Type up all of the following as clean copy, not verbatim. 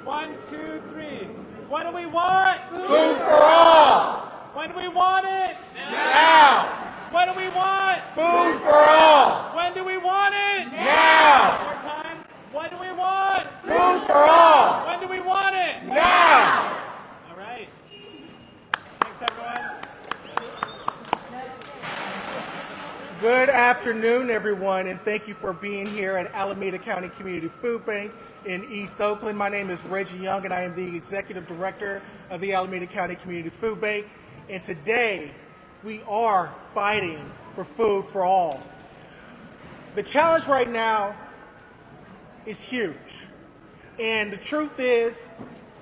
1, 2, 3. What do we want? Food for all. When do we want it? Now. What do we want? Food for all. When do we want it? Now. One more time. What do we want? Food for all. When do we want it? Now. All right. Thanks, everyone. Good afternoon, everyone, and thank you for being here at Alameda County Community Food Bank in East Oakland. My name is Reggie Young, and I am the Executive Director of the Alameda County Community Food Bank. And today, we are fighting for food for all. The challenge right now is huge. And the truth is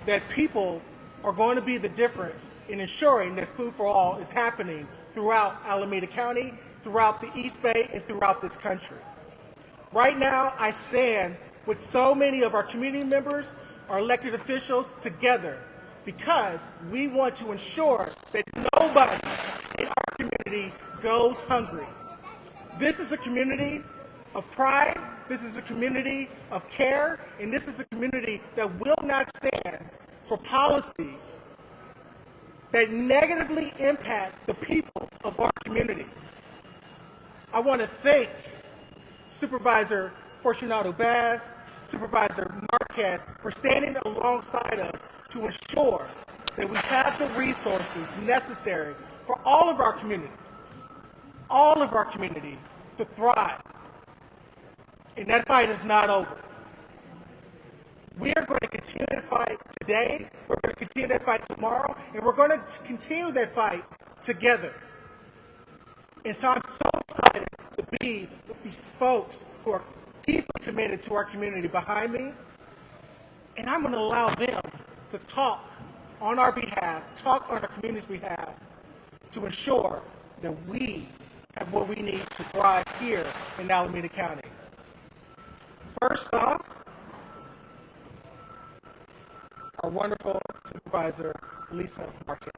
that people are going to be the difference in ensuring that food for all is happening throughout Alameda County, throughout the East Bay, and throughout this country. Right now, I stand with so many of our community members, our elected officials together, because we want to ensure that nobody in our community goes hungry. This is a community of pride, this is a community of care, and this is a community that will not stand for policies that negatively impact the people of our community. I want to thank Supervisor Fortunato Baz, Supervisor Marquez for standing alongside us to ensure that we have the resources necessary for all of our community to thrive. And that fight is not over. We are going to continue to fight today, we're going to continue that fight tomorrow, and we're going to continue that fight together. And so I'm so excited to be with these folks who are deeply committed to our community behind me. And I'm going to allow them to talk on our behalf, talk on our community's behalf, to ensure that we have what we need to thrive here in Alameda County. First off, our wonderful Supervisor, Lisa Marquez.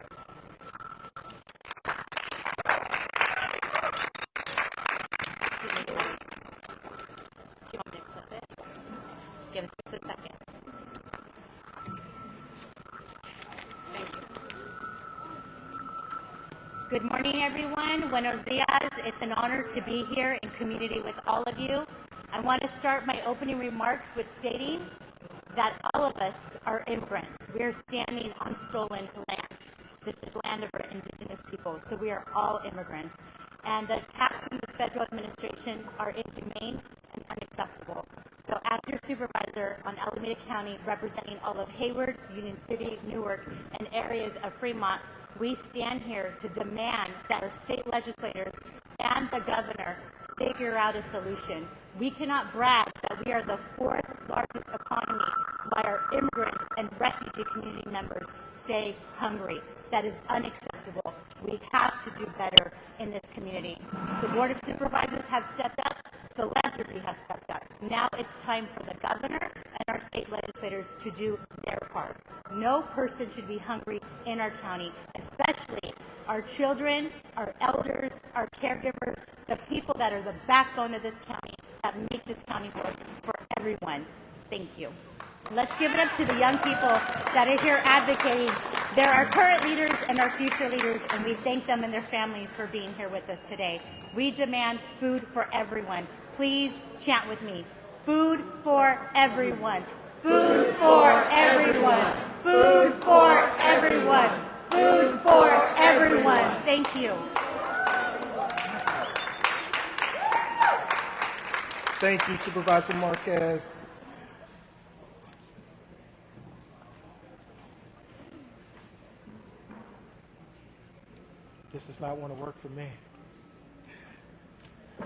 Give us just a second. Thank you. Good morning, everyone. Buenos dias. It's an honor to be here in community with all of you. I want to start my opening remarks with stating that all of us are immigrants. We are standing on stolen land. This is land of our indigenous people, so we are all immigrants. And the attacks from this federal administration are inhumane and unacceptable. So as your supervisor on Alameda County, representing all of Hayward, Union City, Newark, and areas of Fremont, we stand here to demand that our state legislators and the governor figure out a solution. We cannot brag that we are the fourth largest economy while our immigrants and refugee community members stay hungry. That is unacceptable. We have to do better in this community. The Board of Supervisors have stepped up. Philanthropy has stepped up. Now it's time for the governor and our state legislators to do their part. No person should be hungry in our county, especially our children, our elders, our caregivers, the people that are the backbone of this county, that make this county work for everyone. Thank you. Let's give it up to the young people that are here advocating. They're our current leaders and our future leaders, and we thank them and their families for being here with us today. We demand food for everyone. Please chant with me. Food for everyone. Food for everyone. Food for everyone. Food for everyone. Thank you. Thank you, Supervisor Marquez. This does not want to work for me.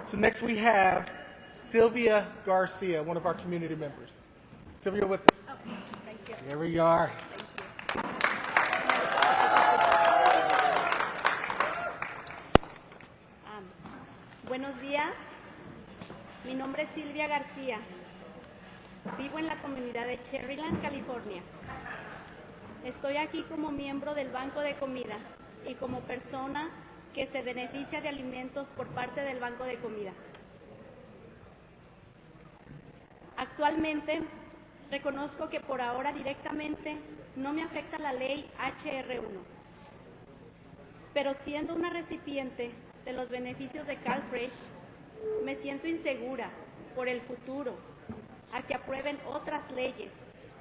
So next we have Sylvia Garcia, one of our community members. Sylvia with us. Okay, thank you. There we are. Thank you. Buenos días. Mi nombre es Silvia García. Vivo en la comunidad de Cherryland, California. Estoy aquí como miembro del Banco de Comida y como persona que se beneficia de alimentos por parte del Banco de Comida. Actualmente Reconozco que por ahora directamente no me afecta la ley HR1, pero siendo una recipiente de los beneficios de CalFresh, me siento insegura por el futuro a que aprueben otras leyes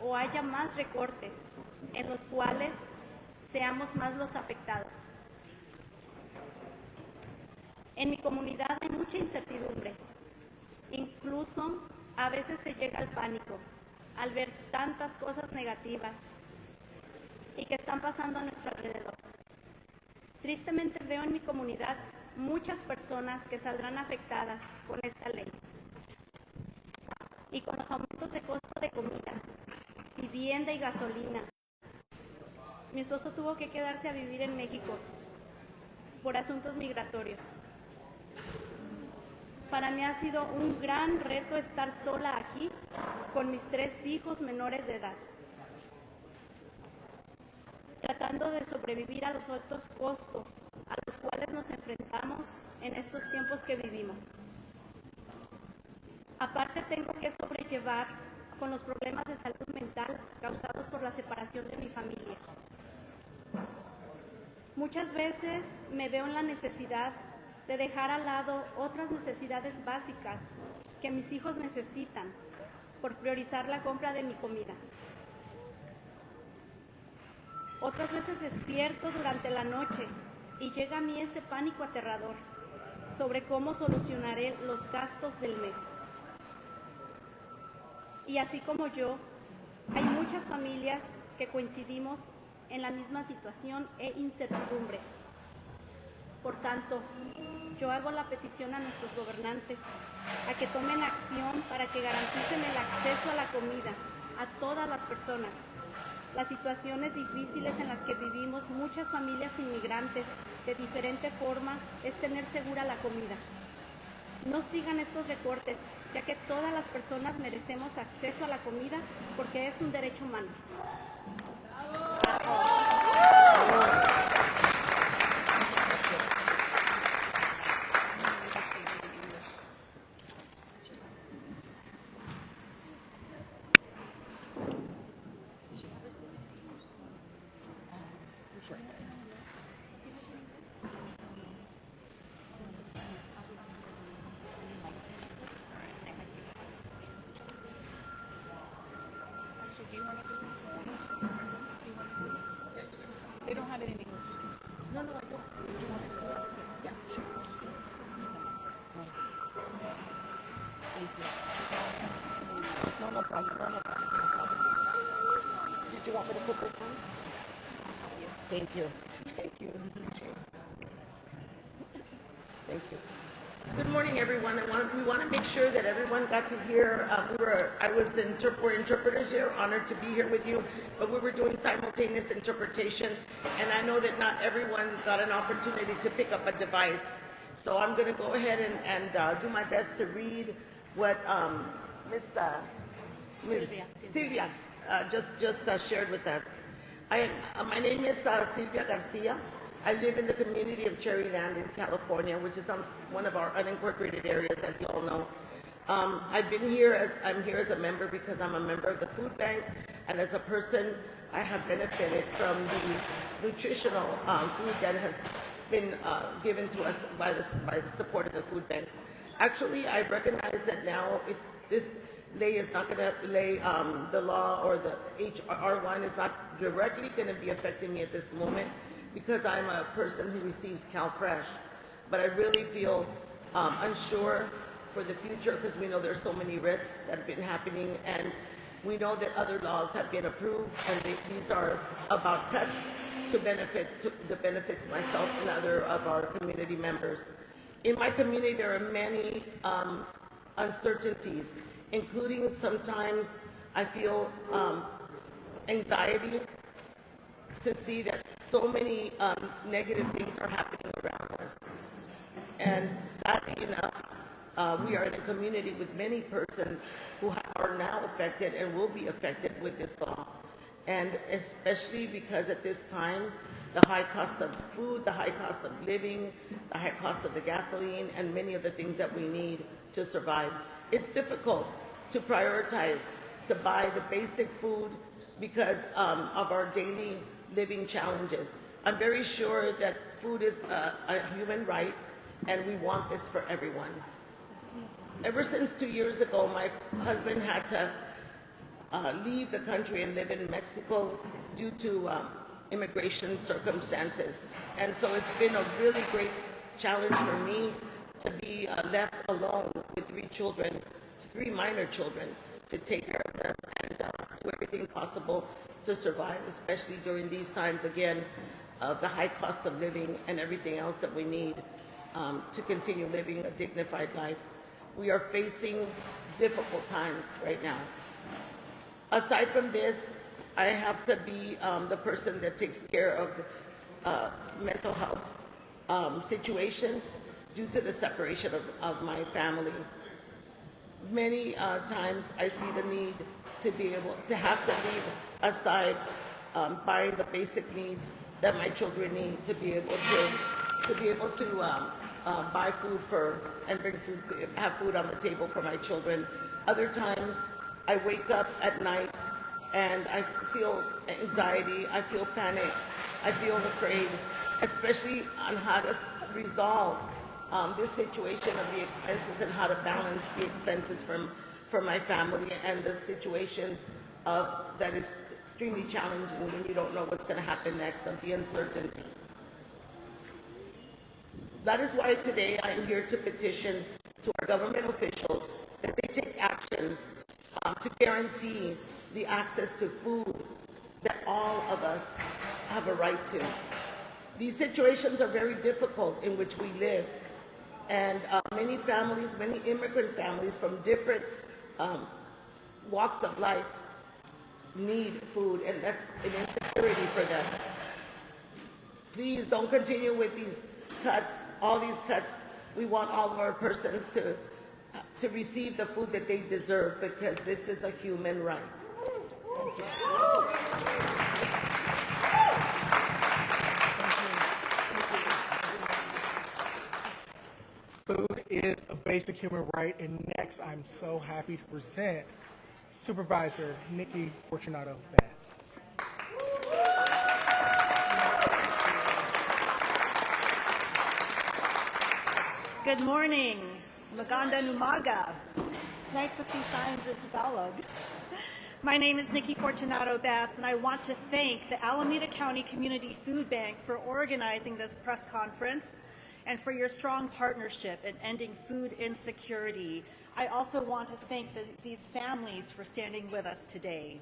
o haya más recortes en los cuales seamos más los afectados. En mi comunidad hay mucha incertidumbre, incluso a veces se llega al pánico al ver tantas cosas negativas y que están pasando a nuestro alrededor. Tristemente veo en mi comunidad muchas personas que saldrán afectadas con esta ley y con los aumentos de costo de comida, vivienda y gasolina. Mi esposo tuvo que quedarse a vivir en México por asuntos migratorios. Para mí ha sido un gran reto estar sola aquí con mis 3 hijos menores de edad, tratando de sobrevivir a los altos costos a los cuales nos enfrentamos en estos tiempos que vivimos. Aparte tengo que sobrellevar con los problemas de salud mental causados por la separación de mi familia. Muchas veces me veo en la necesidad de dejar al lado otras necesidades básicas que mis hijos necesitan por priorizar la compra de mi comida. Otras veces despierto durante la noche y llega a mí ese pánico aterrador sobre cómo solucionaré los gastos del mes. Y así como yo, hay muchas familias que coincidimos en la misma situación e incertidumbre. Por tanto, yo hago la petición a nuestros gobernantes a que tomen acción para que garanticen el acceso a la comida a todas las personas. Las situaciones difíciles en las que vivimos muchas familias inmigrantes de diferente forma es tener segura la comida. No sigan estos recortes, ya que todas las personas merecemos acceso a la comida porque es un derecho humano. They don't have it in English. No, no, I don't. Do you want it? Yeah, sure. Thank you. No, no problem. No, no problem. Did you want me to put this on? Thank you. Thank you. Thank you. Good morning, everyone. We want to make sure that everyone got to hear. We're interpreters here, honored to be here with you, but we were doing simultaneous interpretation, and I know that not everyone got an opportunity to pick up a device. So I'm going to go ahead and do my best to read what Miss Silvia just shared with us. My name is Silvia Garcia. I live in the community of Cherryland in California, which is one of our unincorporated areas, as you all know. I'm here as a member because I'm a member of the food bank, and as a person, I have benefited from the nutritional food that has been given to us by the support of the food bank. Actually, I recognize that now this lay is not going to lay the law or the HR1 is not directly going to be affecting me at this moment, because I'm a person who receives CalFresh. But I really feel unsure for the future because we know there's so many risks that have been happening, and we know that other laws have been approved, and these are about cuts to benefits myself and other of our community members. In my community, there are many uncertainties, including sometimes I feel anxiety to see that so many negative things are happening around us. And sadly enough, we are in a community with many persons who are now affected and will be affected with this law. And especially because at this time, the high cost of food, the high cost of living, the high cost of the gasoline, and many of the things that we need to survive. It's difficult to prioritize to buy the basic food because of our daily living challenges. I'm very sure that food is a human right, and we want this for everyone. Ever since 2 years ago, my husband had to leave the country and live in Mexico due to immigration circumstances. And so it's been a really great challenge for me to be left alone with 3 children, 3 minor children, to take care of them and do everything possible to survive, especially during these times, again, of the high cost of living and everything else that we need to continue living a dignified life. We are facing difficult times right now. Aside from this, I have to be the person that takes care of mental health situations due to the separation of my family. Many times I see the need to be able to have to leave aside buying the basic needs that my children need to be able to buy food and bring food, have food on the table for my children. Other times I wake up at night and I feel anxiety, I feel panic, I feel afraid, especially on how to resolve this situation of the expenses and how to balance the expenses from my family and the situation that is extremely challenging when you don't know what's going to happen next, of the uncertainty. That is why today I am here to petition to our government officials that they take action to guarantee the access to food that all of us have a right to. These situations are very difficult in which we live, and many families, many immigrant families from different walks of life need food, and that's an insecurity for them. Please don't continue with these cuts, all these cuts. We want all of our persons to receive the food that they deserve, because this is a human right. Food is a basic human right, and next I'm so happy to present Supervisor Nikki Fortunato-Bass. Good morning. Magandang umaga. It's nice to see signs in Tagalog. My name is Nikki Fortunato-Bass, and I want to thank the Alameda County Community Food Bank for organizing this press conference and for your strong partnership in ending food insecurity. I also want to thank these families for standing with us today.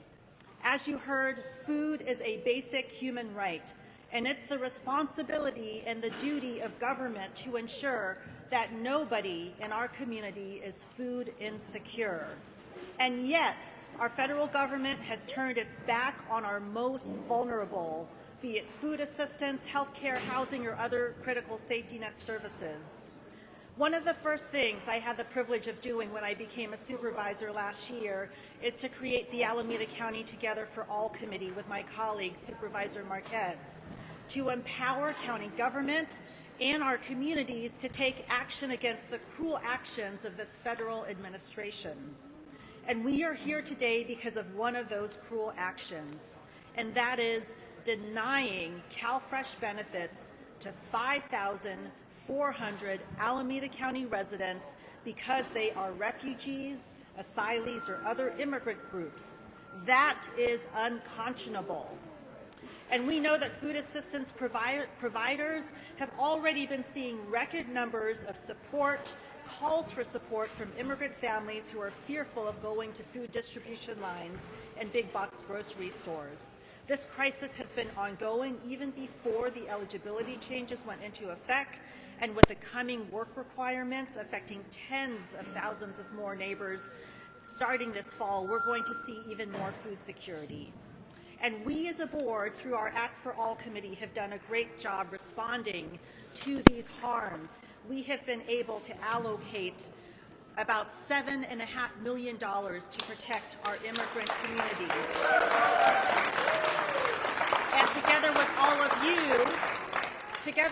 As you heard, food is a basic human right, and it's the responsibility and the duty of government to ensure that nobody in our community is food insecure. And yet, our federal government has turned its back on our most vulnerable, be it food assistance, healthcare, housing, or other critical safety net services. One of the first things I had the privilege of doing when I became a supervisor last year is to create the Alameda County Together for All Committee with my colleague, Supervisor Marquez, to empower county government and our communities to take action against the cruel actions of this federal administration. And we are here today because of one of those cruel actions, and that is denying CalFresh benefits to 5,400 Alameda County residents because they are refugees, asylees, or other immigrant groups. That is unconscionable. And we know that food assistance providers have already been seeing record numbers of support, calls for support from immigrant families who are fearful of going to food distribution lines and big box grocery stores. This crisis has been ongoing even before the eligibility changes went into effect, and with the coming work requirements affecting tens of thousands of more neighbors starting this fall, we're going to see even more food security. And we as a board, through our Act for All committee, have done a great job responding to these harms. We have been able to allocate about $7.5 million to protect our immigrant community. And together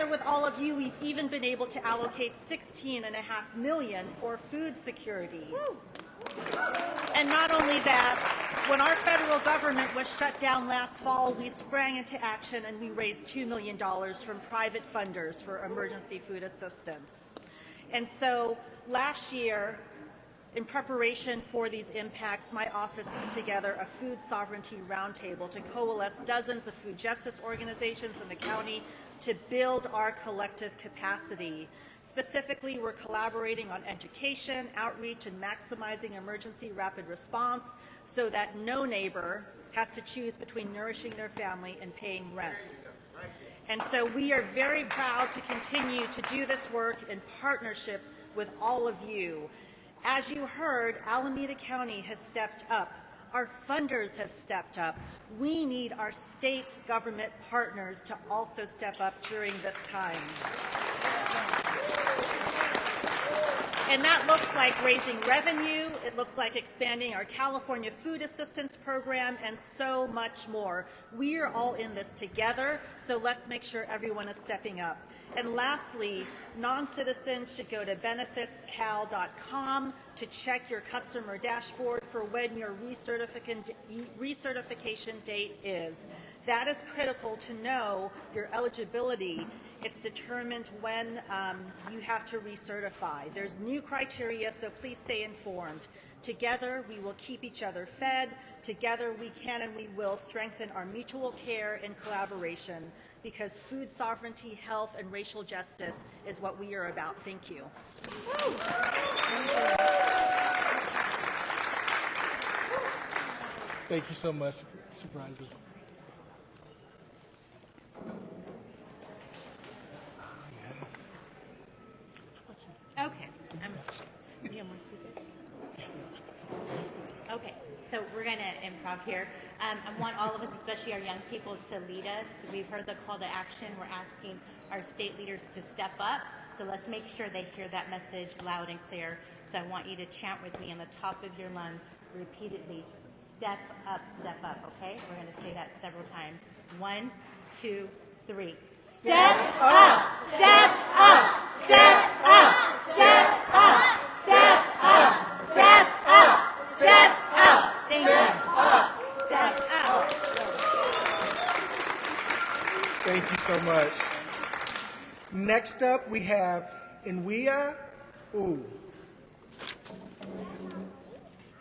with all of you, we've even been able to allocate $16.5 million for food security. And not only that, when our federal government was shut down last fall, we sprang into action and we raised $2 million from private funders for emergency food assistance. And so last year, in preparation for these impacts, my office put together a food sovereignty roundtable to coalesce dozens of food justice organizations in the county to build our collective capacity. Specifically, we're collaborating on education, outreach, and maximizing emergency rapid response so that no neighbor has to choose between nourishing their family and paying rent. And so we are very proud to continue to do this work in partnership with all of you. As you heard, Alameda County has stepped up. Our funders have stepped up. We need our state government partners to also step up during this time. And that looks like raising revenue, it looks like expanding our California food assistance program, and so much more. We are all in this together, so let's make sure everyone is stepping up. And lastly, non-citizens should go to benefitscal.com to check your customer dashboard for when your recertification date is. That is critical to know your eligibility. It's determined when you have to recertify. There's new criteria, so please stay informed. Together, we will keep each other fed. Together, we can and we will strengthen our mutual care and collaboration, because food sovereignty, health, and racial justice is what we are about. Thank you. Thank you so much, Supervisor. Okay. You have more speakers? Okay, so we're going to improv here. I want all of us, especially our young people, to lead us. We've heard the call to action. We're asking our state leaders to step up. So let's make sure they hear that message loud and clear. So I want you to chant with me on the top of your lungs repeatedly. Step up, okay? We're going to say that several times. 1, 2, 3. Step up! Step up! Step up! Step up! Step up! Step up! Step up! Thank you. Step up. Thank you so much. Next up, we have Inwia Ooh.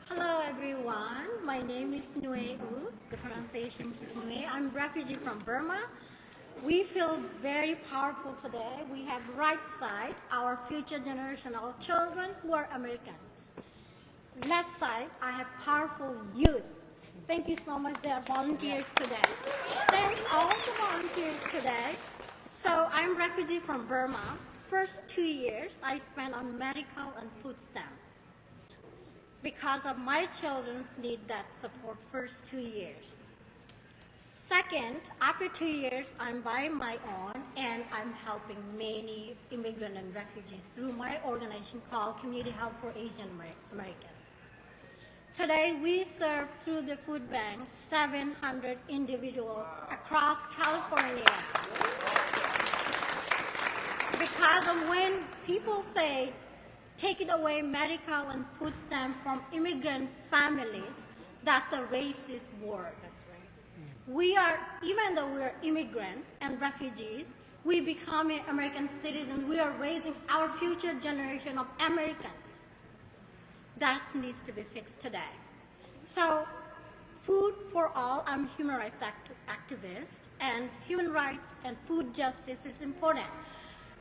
Hello everyone, my name is Nue U. The pronunciation is Nue. I'm a refugee from Burma. We feel very powerful today. We have right side, our future generation of children who are Americans. Left side, I have powerful youth. Thank you so much, they are volunteers today. Thanks all the volunteers today. So I'm a refugee from Burma. First 2 years I spent on medical and food stamp. Because of my children's need that support first 2 years. Second, after 2 years, I'm by my own and I'm helping many immigrant and refugees through my organization called Community Help for Asian Americans. Today, we serve through the food bank 700 individuals across California. Because of when people say, taking away medical and food stamps from immigrant families, that's a racist word. That's right. We are, even though we are immigrant and refugees, we become American citizens. We are raising our future generation of Americans. That needs to be fixed today. So, food for all, I'm a human rights activist, and human rights and food justice is important.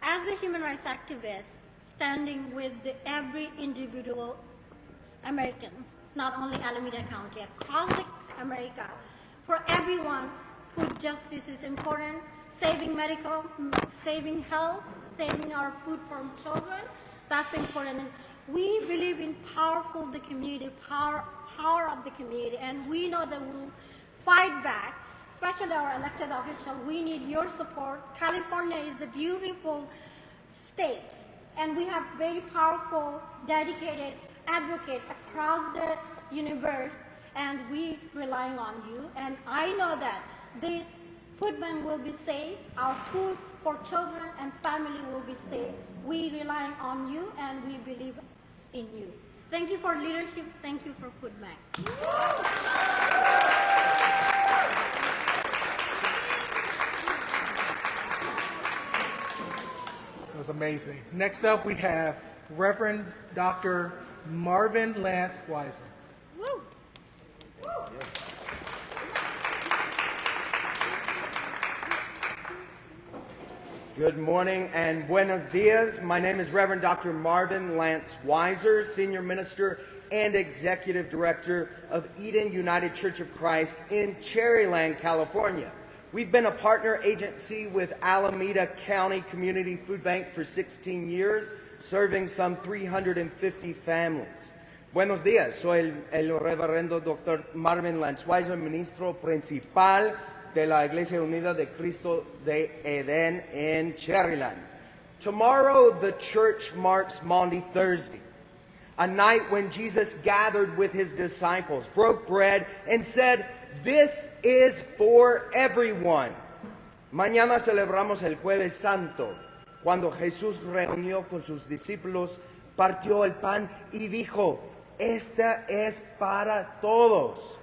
As a human rights activist, standing with every individual Americans, not only Alameda County, across America, for everyone, food justice is important. Saving medical, saving health, saving our food from children, that's important. And we believe in powerful the community, power of the community, and we know that we'll fight back, especially our elected officials. We need your support. California is a beautiful state, and we have very powerful, dedicated advocates across the universe, and we relying on you. And I know that this food bank will be safe, our food for children and family will be safe. We rely on you and we believe in you. Thank you for leadership. Thank you for food bank. It was amazing. Next up, we have Reverend Dr. Marvin Lance Weiser. Woo. Good morning and buenos dias. My name is Reverend Dr. Marvin Lance Weiser, Senior Minister and Executive Director of Eden United Church of Christ in Cherryland, California. We've been a partner agency with Alameda County Community Food Bank for 16 years, serving some 350 families. Buenos días, soy el reverendo Dr. Marvin Lance Weiser, ministro principal de la Iglesia Unida de Cristo de Edén in Cherryland. Tomorrow, the church marks Maundy Thursday, a night when Jesus gathered with his disciples, broke bread, and said, "This is for everyone." Mañana celebramos el Jueves Santo, cuando Jesús reunió con sus discípulos, partió el pan y dijo, "Esta es para todos."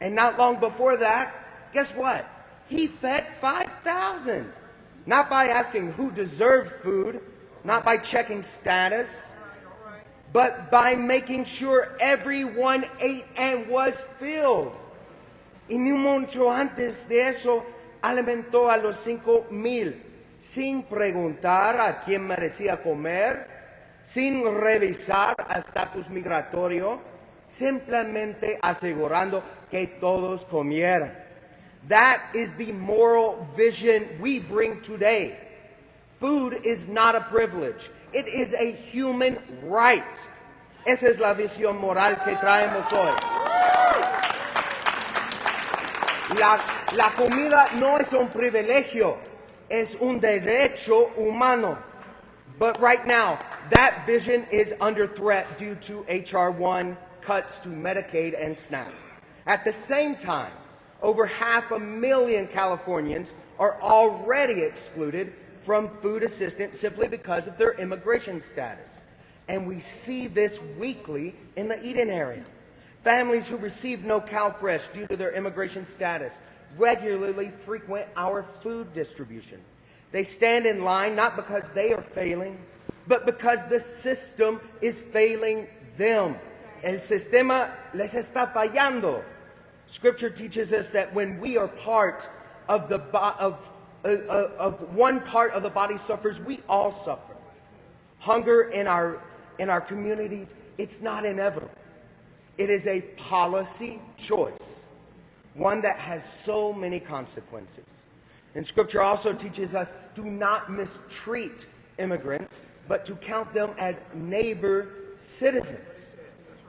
And not long before that, guess what? He fed 5,000. Not by asking who deserved food, not by checking status, but by making sure everyone ate and was filled. Y ni mucho antes de eso, alimentó a los 5,000, sin preguntar a quién merecía comer, sin revisar estatus migratorio, simplemente asegurando que todos comieran. That is the moral vision we bring today. Food is not a privilege. It is a human right. Esa es la visión moral que traemos hoy. La comida no es un privilegio, es un derecho humano. But right now, that vision is under threat due to H.R. 1, cuts to Medicaid and SNAP. At the same time, over 500,000 Californians are already excluded from food assistance simply because of their immigration status. And we see this weekly in the Eden area. Families who receive no CalFresh due to their immigration status regularly frequent our food distribution. They stand in line not because they are failing, but because the system is failing them. El sistema les está fallando. Scripture teaches us that when we are part of the one part of the body suffers, we all suffer. Hunger in our communities, it's not inevitable. It is a policy choice, one that has so many consequences. And Scripture also teaches us do not mistreat immigrants, but to count them as neighbor citizens.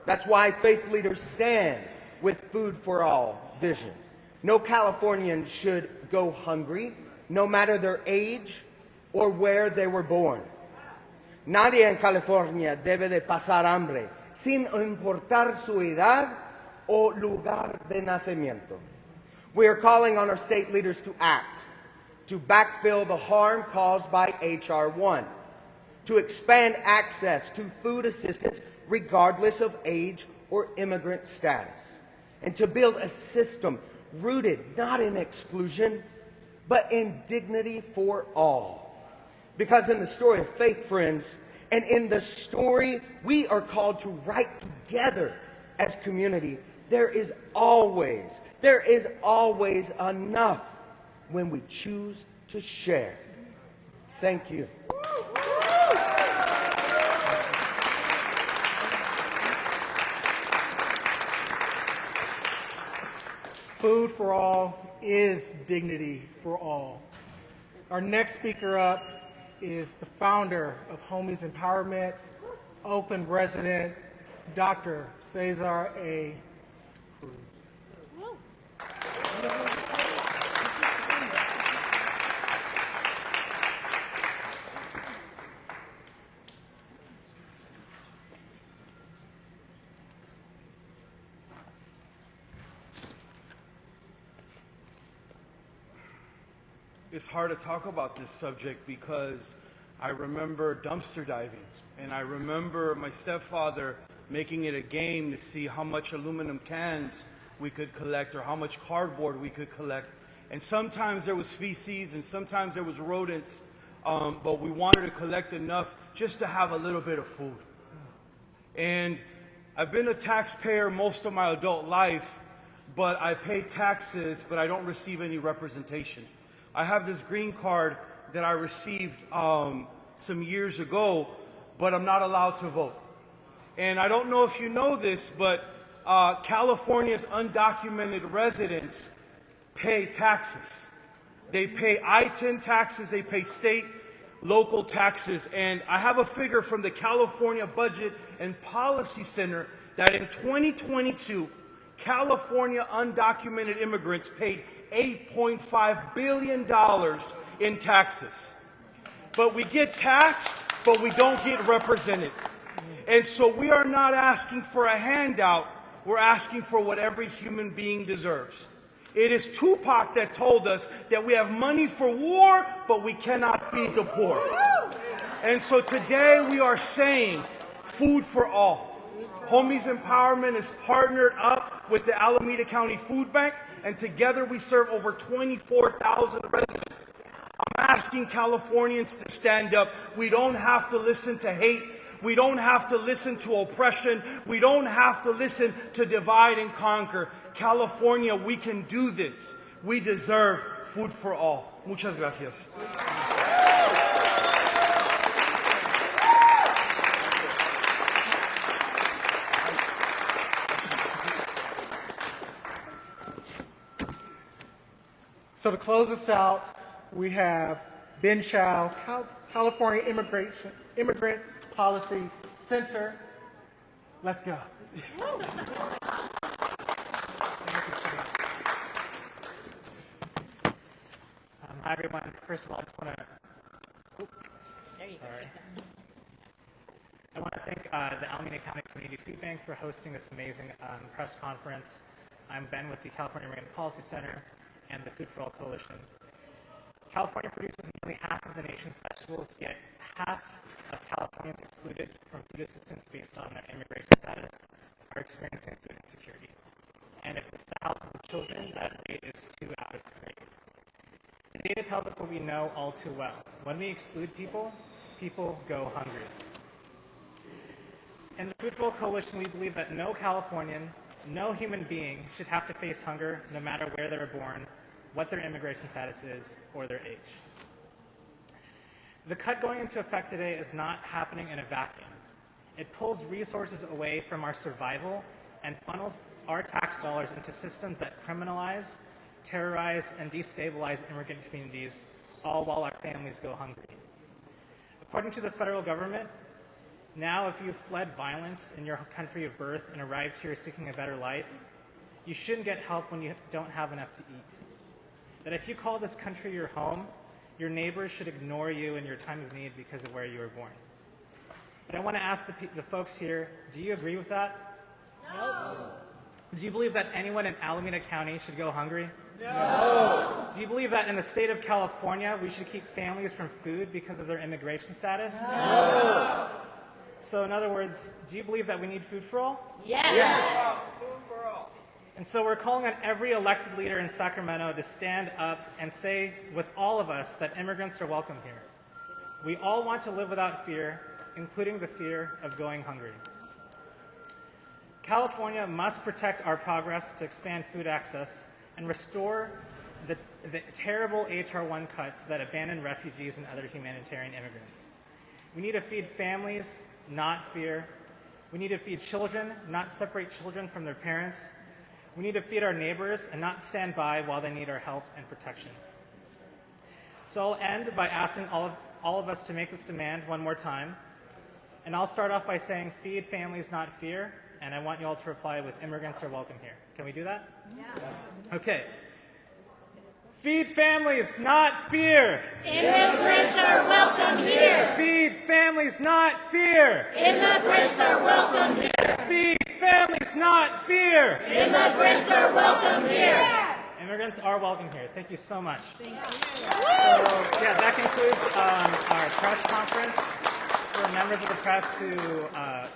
That's why faith leaders stand with Food for All vision. No Californian should go hungry, no matter their age or where they were born. Nadie en California debe de pasar hambre, sin importar su edad o lugar de nacimiento. We are calling on our state leaders to act, to backfill the harm caused by H.R. 1, to expand access to food assistance regardless of age or immigrant status, and to build a system rooted not in exclusion, but in dignity for all. Because in the story of faith, friends, and in the story we are called to write together as community, there is always enough when we choose to share. Thank you. Food for all is dignity for all. Our next speaker up is the founder of Homies Empowerment, Oakland resident, Dr. Cesar A. Cruz. It's hard to talk about this subject because I remember dumpster diving, and I remember my stepfather making it a game to see how much aluminum cans we could collect or how much cardboard we could collect. And sometimes there was feces and sometimes there was rodents, but we wanted to collect enough just to have a little bit of food. And I've been a taxpayer most of my adult life, but I pay taxes, but I don't receive any representation. I have this green card that I received some years ago, but I'm not allowed to vote. And I don't know if you know this, but California's undocumented residents pay taxes. They pay I-10 taxes, they pay state, local taxes. And I have a figure from the California Budget and Policy Center that in 2022, California undocumented immigrants paid $8.5 billion in taxes. But we get taxed, but we don't get represented. And so we are not asking for a handout, we're asking for what every human being deserves. It is Tupac that told us that we have money for war, but we cannot feed the poor. And so today we are saying food for all. Homies Empowerment is partnered up with the Alameda County Food Bank, and together we serve over 24,000 residents. I'm asking Californians to stand up. We don't have to listen to hate. We don't have to listen to oppression. We don't have to listen to divide and conquer. California, we can do this. We deserve food for all. Muchas gracias. So to close us out, we have Ben Chow, California Immigrant Policy Center. Let's go. Hi everyone. First of all, I just want to. I want to thank the Alameda County Community Food Bank for hosting this amazing press conference. I'm Ben with the California Immigrant Policy Center and the Food for All Coalition. California produces nearly half of the nation's vegetables, yet half of Californians excluded from food assistance based on their immigration status are experiencing food insecurity. And if it's the household with children, that rate is 2 out of 3. The data tells us what we know all too well. When we exclude people, people go hungry. In the Food for All Coalition, we believe that no Californian, no human being should have to face hunger no matter where they were born, what their immigration status is, or their age. The cut going into effect today is not happening in a vacuum. It pulls resources away from our survival and funnels our tax dollars into systems that criminalize, terrorize, and destabilize immigrant communities, all while our families go hungry. According to the federal government, now if you've fled violence in your country of birth and arrived here seeking a better life, you shouldn't get help when you don't have enough to eat. That if you call this country your home, your neighbors should ignore you in your time of need because of where you were born. But I want to ask the folks here, do you agree with that? No. Do you believe that anyone in Alameda County should go hungry? No. Do you believe that in the state of California, we should keep families from food because of their immigration status? No. So in other words, do you believe that we need food for all? Yes. And so we're calling on every elected leader in Sacramento to stand up and say with all of us that immigrants are welcome here. We all want to live without fear, including the fear of going hungry. California must protect our progress to expand food access and restore the terrible H.R. 1 cuts that abandon refugees and other humanitarian immigrants. We need to feed families, not fear. We need to feed children, not separate children from their parents. We need to feed our neighbors and not stand by while they need our help and protection. So I'll end by asking all of us to make this demand one more time. And I'll start off by saying, feed families, not fear. And I want you all to reply with immigrants are welcome here. Can we do that? Yeah. Okay. Feed families, not fear. Immigrants are welcome here. Feed families, not fear. Immigrants are welcome here. Feed families, not fear. Immigrants are welcome here. Immigrants are welcome here. Thank you so much. Thank you. So, yeah, that concludes our press conference. For members of the press who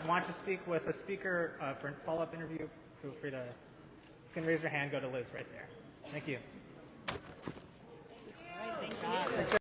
want to speak with a speaker for a follow-up interview, feel free to, you can raise your hand, go to Liz right there. Thank you.